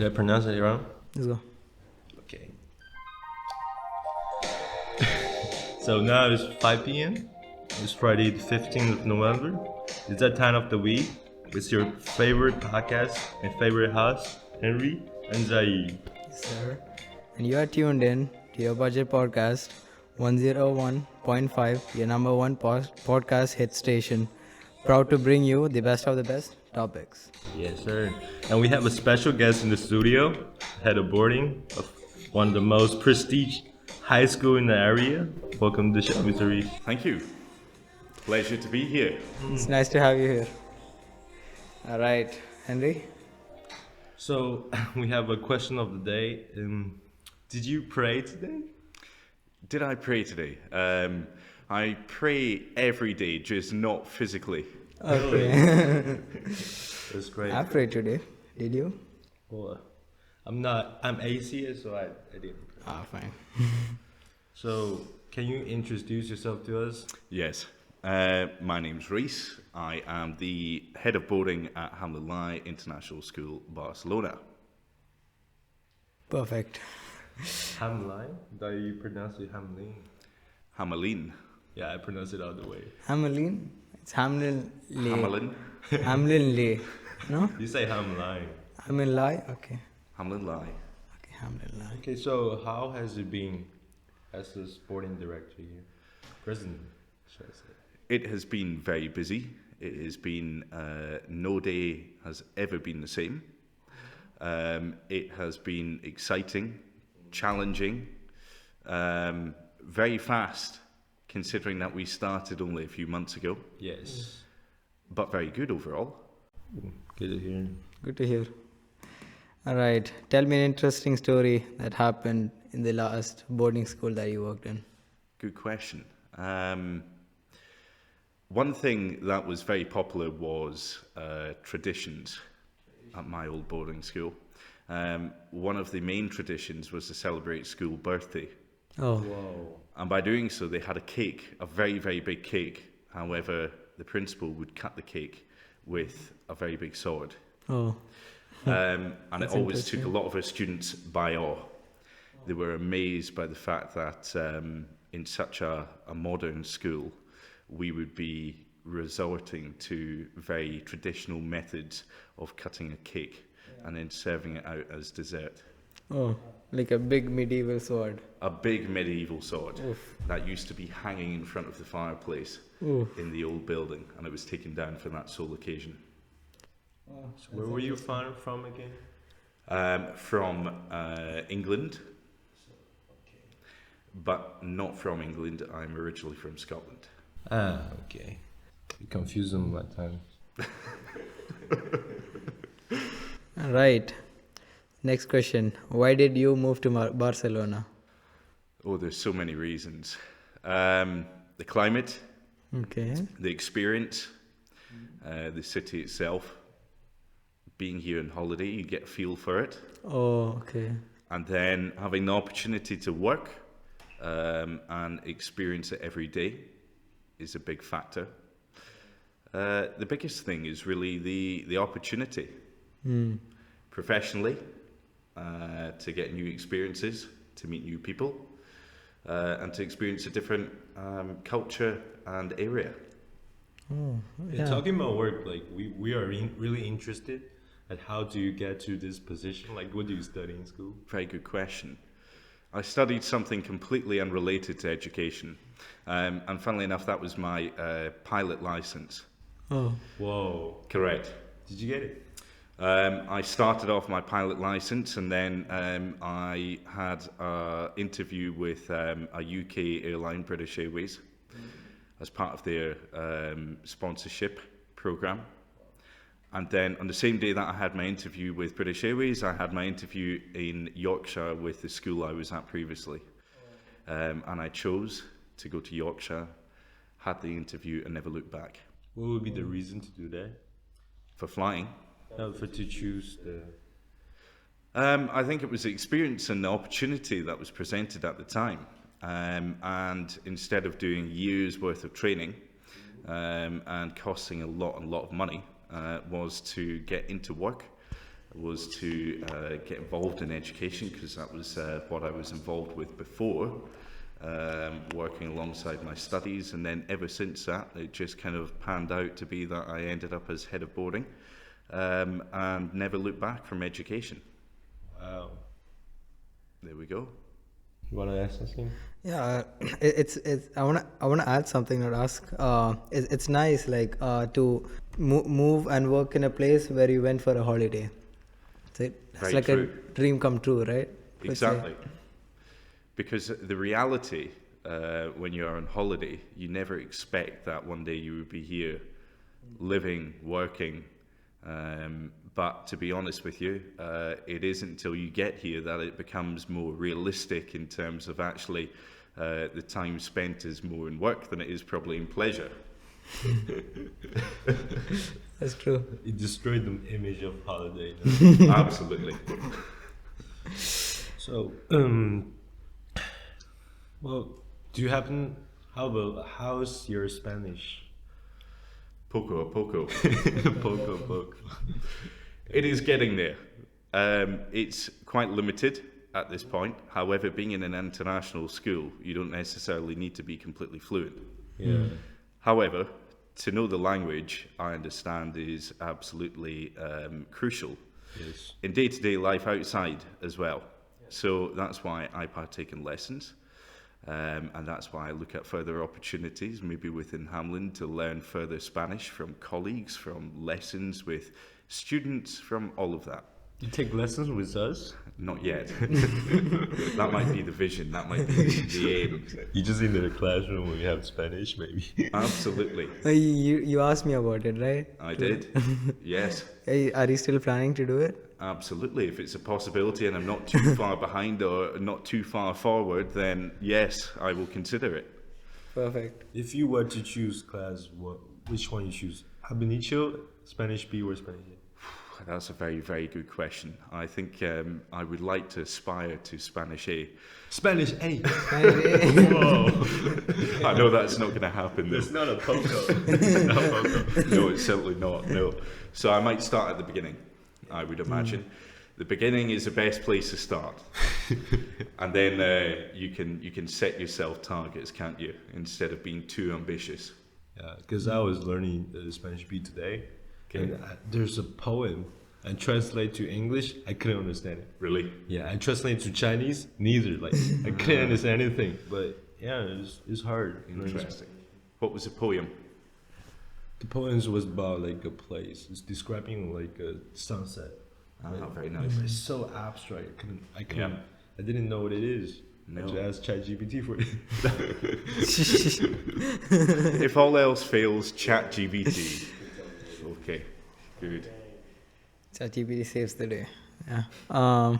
Did I pronounce it wrong? Let's go. Okay. So now it's 5 p.m. It's Friday the 15th of November. It's that time of the week. It's your favorite podcast and favorite host, Henry and Zaid. Yes, sir. And you are tuned in to your budget podcast 101.5, your number one podcast hit station. Proud to bring you the best of the best topics. Yes, sir. And we have a special guest in the studio, head of boarding of one of the most prestige high school in the area. Welcome to the show, Mr. Reece. Thank you. Pleasure to be here. It's nice to have you here. All right, Henry. So we have a question of the day. Did you pray today? Did I pray today? I pray every day, just not physically. Okay. That's great. I prayed today. Did you? Well, I'm atheist, so I didn't pray. Ah, fine. So can you introduce yourself to us? Yes. My name's Reece. I am the head of boarding at Hamelin-Laie International School, Barcelona. Perfect. Hamelin? Do you pronounce it Hamelin? Hamelin. Yeah, I pronounce it all the way. Hamelin? It's Hamelin-Laie. Hamelin. Hamelin-Laie. No? You say Hamelin. Hamelin-Laie? Okay. Hamelin-Laie. Okay, Hamelin-Laie. Okay, so how has it been as a sporting director here? President, should I say? It has been very busy. It has been, no day has ever been the same. It has been exciting, challenging, very fast, considering that we started only a few months ago, Yes. but very good overall. Good to hear. Good to hear. All right. Tell me an interesting story that happened in the last boarding school that you worked in. Good question. One thing that was very popular was traditions at my old boarding school. One of the main traditions was to celebrate school birthday. Oh. Whoa. And by doing so, they had a cake, a very, very big cake. However, the principal would cut the cake with a very big sword. Oh. And it That's always took a interesting. lot of our students by awe. They were amazed by the fact that in such a modern school, we would be resorting to very traditional methods of cutting a cake and then serving it out as dessert. Oh. Like a big medieval sword. A big medieval sword Oof. that used to be hanging in front of the fireplace Oof. in the old building, and it was taken down for that sole occasion. So where were you from again? From England, but not from England. I'm originally from Scotland. Ah, okay. You confused them that time. All right. Next question. Why did you move to Barcelona? Oh, there's so many reasons. The climate, Okay. the experience, the city itself. Being here on holiday, you get a feel for it. Oh, okay. And then having the opportunity to work and experience it every day is a big factor. The biggest thing is really the opportunity professionally to get new experiences, to meet new people, and to experience a different culture and area. Oh, Yeah. Talking about work, like we are really interested at how do you get to this position? Like what do you study in school? Very good question. I studied something completely unrelated to education, and funnily enough, that was my pilot license. Oh. Whoa. Correct. Did you get it? I started off my pilot license, and then I had an interview with a UK airline, British Airways, as part of their sponsorship program. And then on the same day that I had my interview with British Airways, I had my interview in Yorkshire with the school I was at previously. And I chose to go to Yorkshire, had the interview, and never looked back. What would be the reason to do that? For flying, To choose the. I think it was the experience and the opportunity that was presented at the time. And instead of doing years worth of training and costing a lot of money, was to get into work was to get involved in education, because that was what I was involved with before, working alongside my studies. And then ever since that, it just kind of panned out to be that I ended up as head of boarding, and never looked back from education. Wow. There we go. You want to ask something? Yeah, it's I wanna add something or ask. It's nice like to move and work in a place where you went for a holiday. It's Very like true. a dream come true, right? Would say. Exactly. Because the reality, when you're on holiday, you never expect that one day you would be here, living, working. But to be honest with you, it isn't until you get here that it becomes more realistic in terms of actually the time spent is more in work than it is probably in pleasure. That's true. It destroyed the image of holiday. Absolutely. So, well, do you happen? How's your Spanish? Poco a poco. Poco, poco. It is getting there. It's quite limited at this point. However, being in an international school, you don't necessarily need to be completely fluent. Yeah. However, to know the language, I understand, is absolutely crucial Yes. in day-to-day life outside as well. So that's why I partake in lessons. And that's why I look at further opportunities, maybe within Hamelin, to learn further Spanish from colleagues, from lessons with students, from all of that. You take lessons with us? Not yet. That might be the vision, that might be the aim. You just in the classroom when you have Spanish, maybe. Absolutely. You asked me about it, right? I did. Yes. Hey, are you still planning to do it? Absolutely. If it's a possibility and I'm not too far behind or not too far forward, then yes, I will consider it. Perfect. If you were to choose class, which one you choose? Ab initio, Spanish B or Spanish A? That's a very, very good question. I think I would like to aspire to Spanish A. Spanish A. Whoa. I know that's not going to happen though. It's not a poco. Not poco. No, it's certainly not. No. So I might start at the beginning, I would imagine. The beginning is the best place to start. And then you can set yourself targets, can't you? Instead of being too ambitious. Yeah, because I was learning Spanish B today. And there's a poem and translate to English, I couldn't understand it. Really? Yeah, I translate to Chinese, neither. Like I couldn't understand anything. But yeah, it's hard. Interesting. What was the poem? The poems was about like a place. It's describing like a sunset. Ah, very nice. It's so abstract. I couldn't. I didn't know what it is. No. I just asked ChatGPT for it. If all else fails, ChatGPT. Okay, good. ChatGPT saves the day. Yeah.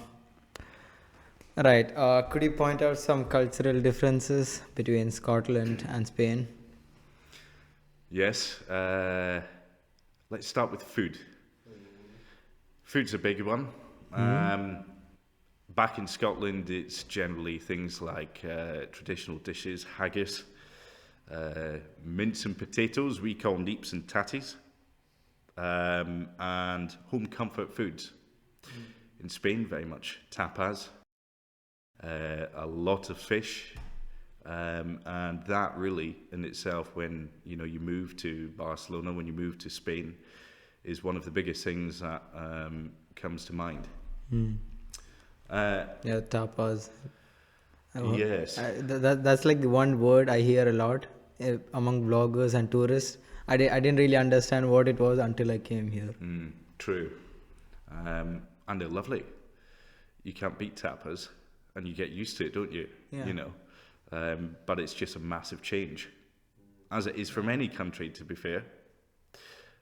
Right. Could you point out some cultural differences between Scotland and Spain? Yes. Let's start with food. Food's a big one. Back in Scotland, it's generally things like traditional dishes, haggis, mince and potatoes, we call neeps and tatties, and home comfort foods. In Spain, very much tapas, a lot of fish, and that really in itself, when you move to Barcelona, when you move to Spain, is one of the biggest things that comes to mind. Yeah, tapas. Yes. That's like the one word I hear a lot among bloggers and tourists. I didn't really understand what it was until I came here. True. And they're lovely. You can't beat tapas, and you get used to it, don't you? Yeah. But it's just a massive change, as it is from any country, to be fair.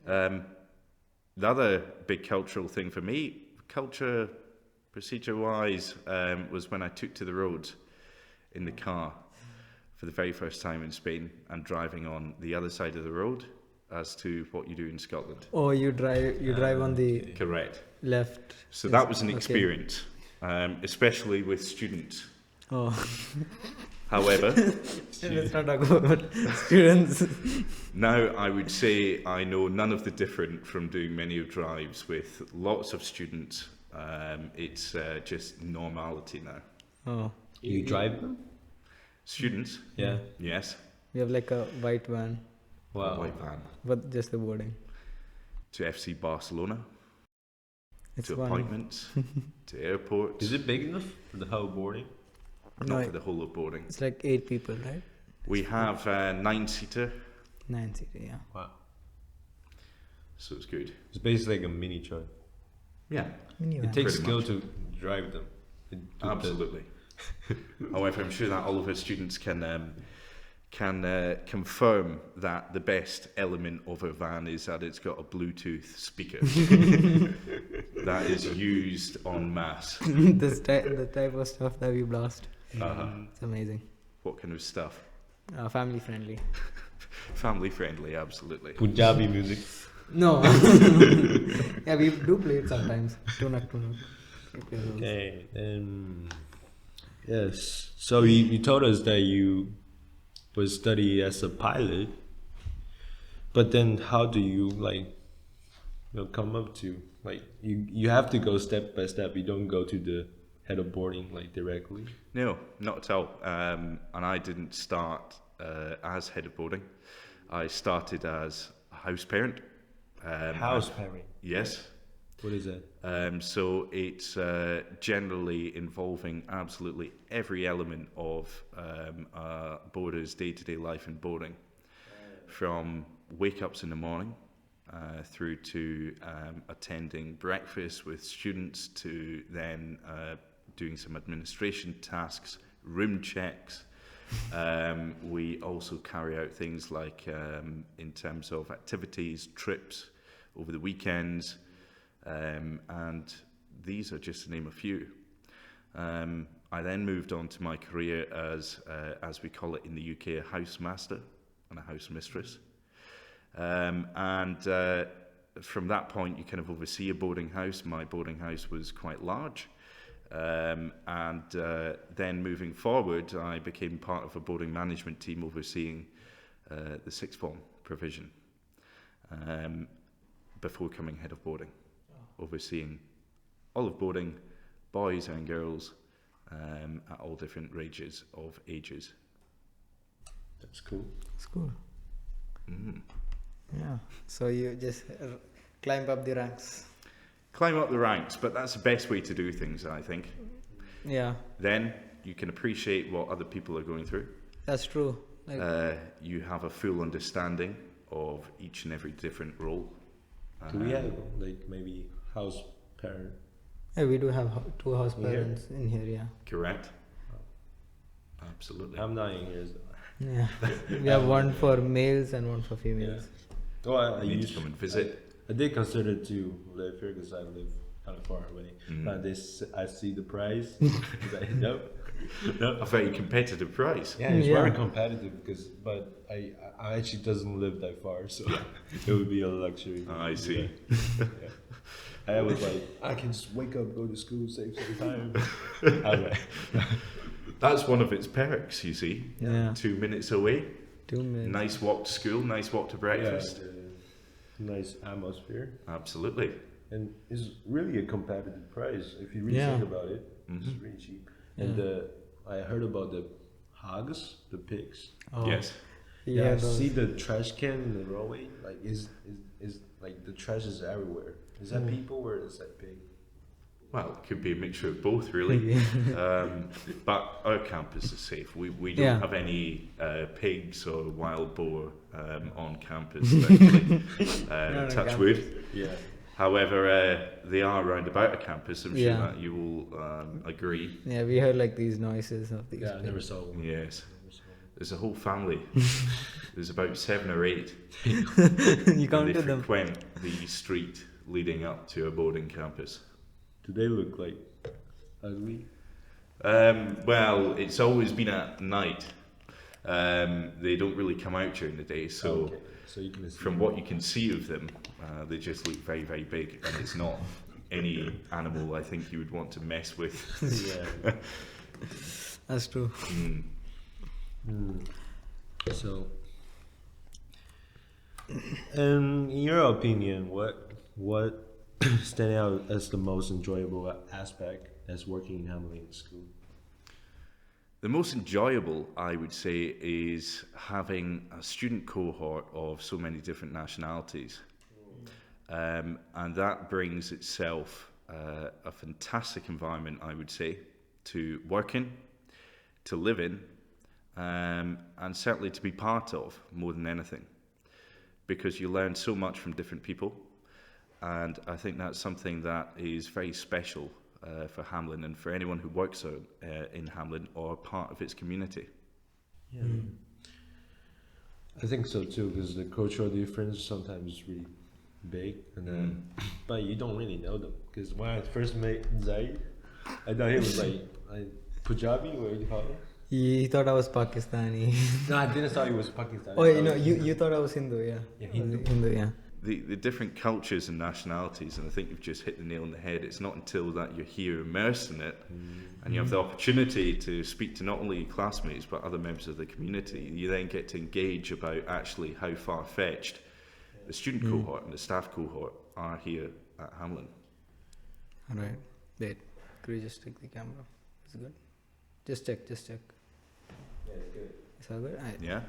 The other big cultural thing for me, procedure-wise, was when I took to the roads in the car for the very first time in Spain and driving on the other side of the road as to what you do in Scotland. Oh, you drive on the Correct. left. So that was an experience, especially with students. Oh. However, Let's not talk about students. now I would say I know none of the different from doing many of drives with lots of students. It's just normality now. Oh, You drive them? Students, Yeah. yes, we have like a white van, Wow. white van but just the boarding. to FC Barcelona, It's to fun. appointments, to airports. Is it big enough for the whole boarding? No, Not for the whole of boarding. it's like 8 people, right? We have a 9-seater, 9 seater, yeah. Wow. so it's good. It's basically like a mini truck. Yeah, Minivan. It takes Pretty skill much. to drive them. absolutely. However, I'm sure that all of our students can confirm that the best element of a van is that it's got a Bluetooth speaker that is used en masse. The type of stuff that we blast. Uh-huh. It's amazing. What kind of stuff? Family friendly. Family friendly, absolutely. Punjabi music. No. Yeah, we do play it sometimes. Tunak. We play those. Okay. Yes. So you told us that you would study as a pilot, but then how do you come up to you have to go step by step. You don't go to the head of boarding directly. No, not at all. And I didn't start as head of boarding. I started as a house parent. House parent. Yes. What is that? So it's generally involving absolutely every element of a boarder's day-to-day life in boarding, from wake-ups in the morning through to attending breakfast with students, to then doing some administration tasks, room checks. We also carry out things like in terms of activities, trips over the weekends, and these are just to name a few. I then moved on to my career as we call it in the UK, a house master and a house mistress. And from that point, you kind of oversee a boarding house. My boarding house was quite large. And then moving forward, I became part of a boarding management team overseeing the sixth form provision before becoming head of boarding, overseeing all of boarding, boys and girls, at all different ranges of ages. That's cool. It's cool. Mm. Yeah. So you just climb up the ranks. Climb up the ranks, but that's the best way to do things, I think. Yeah, Then you can appreciate what other people are going through. that's true. You have a full understanding of each and every different role. Do we have maybe house parent? Yeah, we do have 2 house In here? parents in here. Yeah. Correct? Absolutely. I'm not in here. Yeah. We have one for males and one for females. Oh, I You need used to come and visit. I did consider to live here because I live kind of far away. But I see the price. Nope. A very competitive price. Yeah, it's Yeah. very competitive but I actually doesn't live that far, so it would be a luxury. I see. Yeah. I was like, I can just wake up, go to school, save some time. Okay. That's one of its perks, you see. Yeah. 2 minutes away. 2 minutes. Nice walk to school, nice walk to breakfast. Nice atmosphere. Absolutely. And it's really a competitive price. If you really Yeah. think about it, it's really cheap. And I heard about the hogs, the pigs. Oh, Yeah, Yeah. I those- see the trash can in the roadway. Like, is like the trash is everywhere. Is that people or is that pig? Well, it could be a mixture of both, really. But our campus is safe. We don't Yeah. have any pigs or wild boar on campus, thankfully. on Touch campus. wood. Yeah. However, they are around about a campus. I'm sure Yeah. that you will agree. Yeah, we heard like these noises of these. Yeah, I never pigs. saw one. Yes. There's a whole family. There's about 7 or 8. You And they counted them. frequent the street leading up to a boarding campus. Do they look like ugly? Well, it's always been at night. They don't really come out during the day, so Okay. So you can see. from what you can see of them, they just look very, very big, and it's not any animal I think you would want to mess with. Yeah. That's true. Mm. So, in your opinion, what stand out as the most enjoyable aspect as working in Hamelin school? The most enjoyable, I would say, is having a student cohort of so many different nationalities. And that brings itself a fantastic environment, I would say, to work in, to live in, and certainly to be part of more than anything. Because you learn so much from different people, and I think that's something that is very special for Hamelin and for anyone who works in Hamelin or part of its community. Yeah, I think so too, because the cultural difference sometimes is really big, and then but you don't really know them. Because when I first met Zaid, I thought he was like Punjabi, what do you call it? He thought I was Pakistani. No, I didn't thought he was Pakistani. Oh, you know, you thought I was Hindu, yeah. Yeah, Hindu. Hindu, yeah. The different cultures and nationalities, and I think you've just hit the nail on the head. It's not until that you're here immersed in it and you have the opportunity to speak to not only your classmates but other members of the community, you then get to engage about actually how far-fetched the student cohort and the staff cohort are here at Hamelin. Alright. Wait. Could you just take the camera? Is it good? Just check. Yeah, it's good. Is all good? Alright. Yeah?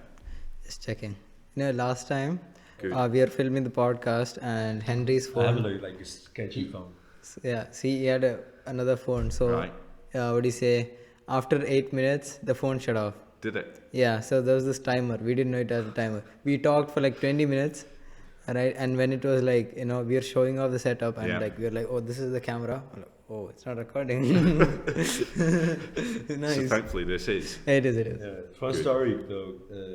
Just checking. You know, last time Good. we are filming the podcast and Henry's I have phone. like a sketchy phone. Yeah, see, he had another phone. So, Right. what do you say? After 8 minutes, the phone shut off. Did it? Yeah, so there was this timer. We didn't know it as a timer. We talked for like 20 minutes, right? And when it was like, you know, we are showing off the setup and Yeah. like, we were like, oh, this is the camera. I'm like, oh, it's not recording. So Nice. thankfully this is. It is. Yeah, fun story though.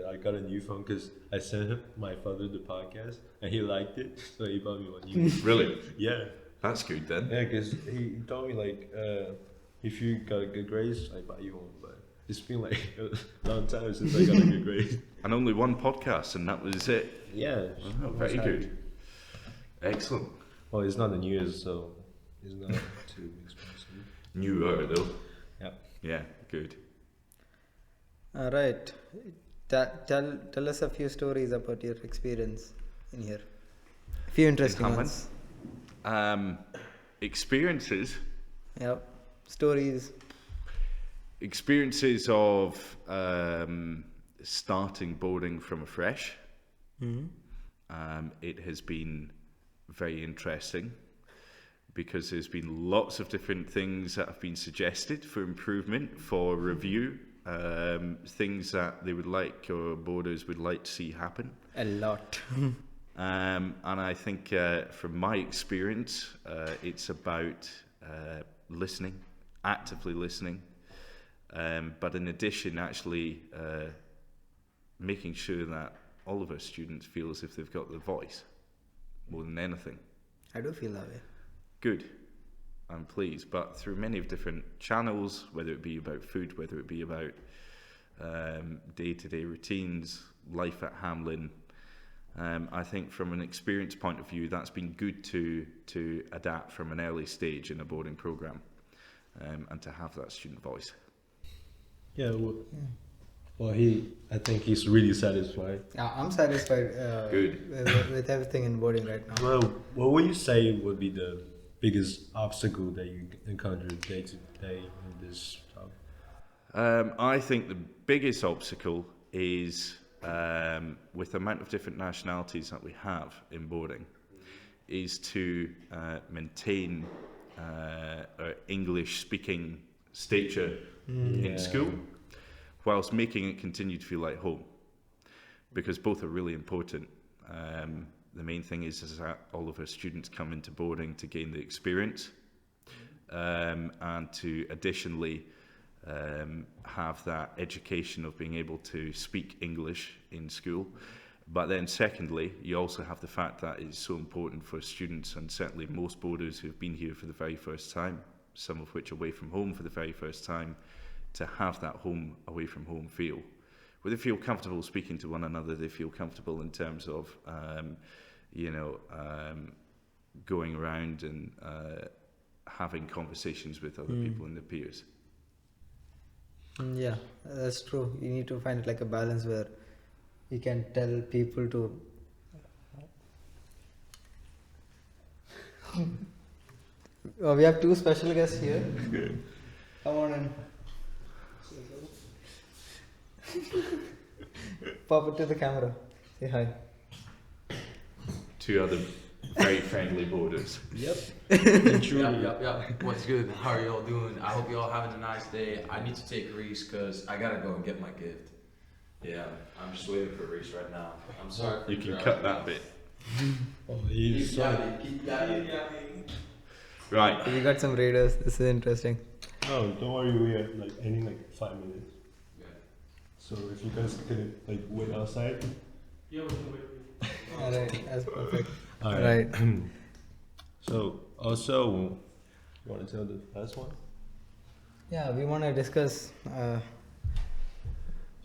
I got a new phone because I sent him my father the podcast and he liked it, so he bought me one new. Really? Yeah, That's good then. yeah, because he told me like, if you got good grades, I buy you one. But it's been like a long time since I got a good grade. And only one podcast and that was it. Yeah, Oh, very good. Excellent. Well, it's not the newest, so it's not too expensive. Newer though. Yeah. Yeah, good. All right. Tell us a few stories about your experience in here. A few interesting Hamelin? ones. Experiences Yep. Stories. Experiences of starting boarding from afresh. It has been very interesting because there's been lots of different things that have been suggested for improvement, for review, things that they would like or boarders would like to see happen. A lot. And I think from my experience, it's about listening, actively listening, but in addition, actually making sure that all of our students feel as if they've got the voice more than anything. I do feel that way. Good. I'm pleased, but through many of different channels, whether it be about food, whether it be about day-to-day routines, life at Hamelin, I think from an experience point of view, that's been good to adapt from an early stage in a boarding programme and to have that student voice. Yeah. Well, I think he's really satisfied. Yeah, I'm satisfied Good. with everything in boarding right now. Well, what would you say would be the biggest obstacle that you encounter day to day in this job? I think the biggest obstacle is with the amount of different nationalities that we have in boarding is to maintain our English speaking stature in school whilst making it continue to feel like home, because both are really important. The main thing is that all of our students come into boarding to gain the experience and to additionally have that education of being able to speak English in school. But then secondly, you also have the fact that it's so important for students, and certainly most boarders who've been here for the very first time, some of which are away from home for the very first time, to have that home away from home feel, where they feel comfortable speaking to one another, they feel comfortable in terms of going around and having conversations with other people and their peers. Yeah, that's true. You need to find like a balance where you can tell people to. Oh, we have two special guests here. Good. Come on in. Pop it to the camera. Say hi. Two other very friendly boarders. Yep. Yep. What's good? How are y'all doing? I hope y'all having a nice day. I need to take Reece because I gotta go and get my gift. Yeah, I'm just waiting for Reece right now. I'm sorry. You can cut that bit. Oh, he's so... Right. We got some raiders. This is interesting. Oh, don't worry, we are like ending like 5 minutes. Yeah. So if you guys could like wait outside. Yeah, we can wait. Alright, that's perfect. Alright. So also, you want to tell the last one? Yeah, we want to discuss.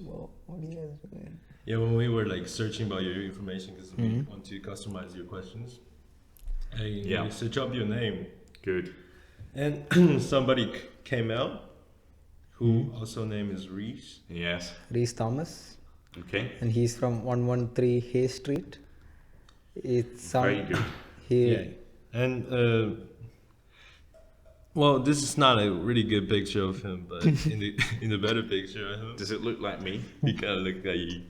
Well, what are you guys doing? Yeah, when we were like searching about your information because we want to customize your questions. And Yeah. we search up your name, Good. and somebody came out who also name is Reece. Yes. Reece Thomas, Okay. and he's from 113 Hay Street. It's some. Very good. He, Yeah, and well, this is not a really good picture of him, but in the better picture of him, Does it look like me? he kind of look like he.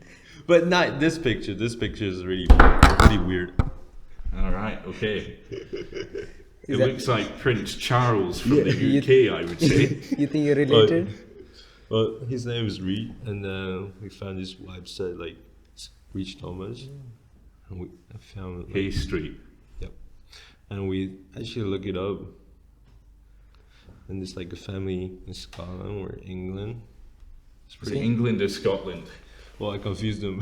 But not this picture. This picture is really weird. All right. Okay. It that- looks like Prince Charles from Yeah, the you- UK, I would say. You think you're related? Well, his name is Reece, and we found his website like Reece Thomas, and we found like, Hay Street. yep, and we actually look it up, and it's like a family in Scotland or England. It's Is it pretty. England or Scotland? Well, I confused them.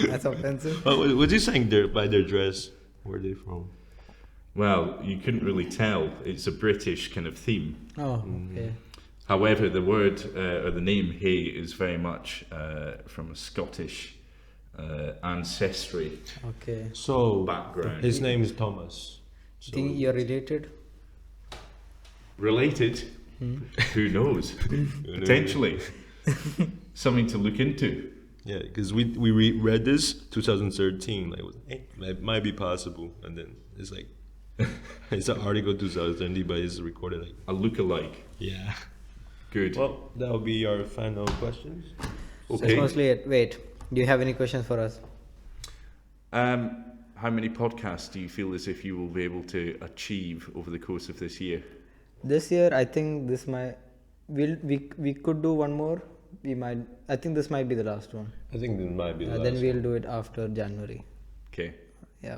That's offensive. But what you saying by their dress? Where are they from? Well, you couldn't really tell. It's a British kind of theme. Oh, okay. However, the word or the name Hay is very much from a Scottish ancestry Okay. So background. his name is Thomas. So Think you're related? Related? Who knows? Potentially. Something to look into. yeah, because we read this 2013. Like, it might be possible, and then it's like it's an article 2020, but it's recorded like A look-alike. yeah. Good. Well, that'll be our final questions. That's Okay. mostly it. Wait, do you have any questions for us? How many podcasts do you feel as if you will be able to achieve over the course of this year? This year, I think this might. We could do one more. We might. I think this might be the last one. I think this might be the Then last we'll one. do it after January. Okay. Yeah.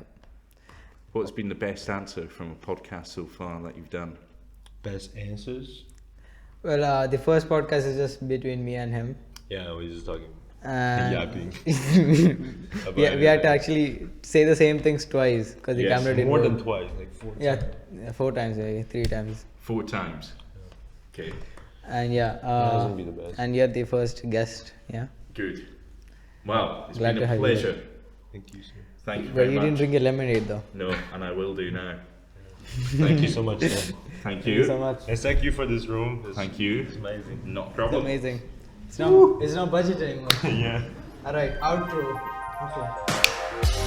What's been the best answer from a podcast so far that you've done? Best answers. Well, the first podcast is just between me and him. Yeah, we're just talking And yapping. we had to actually say the same things twice because the Yes, camera didn't more work. than twice, like 4 Yeah, times. 4 times, maybe 3 times. 4 times. Okay. And yeah, That would be the best. and you're the first guest. Yeah. Good. Well, it's Glad been to a have you pleasure. Thank you, sir. Thank you But very you didn't much. drink your lemonade though. No, and I will do now. Thank you so much, sir. Thank Thank you. you so much. And thank you for this room. Thank you. It's amazing. Not a It's problem. amazing. It's not budget anymore. Yeah. Alright, outro. Okay.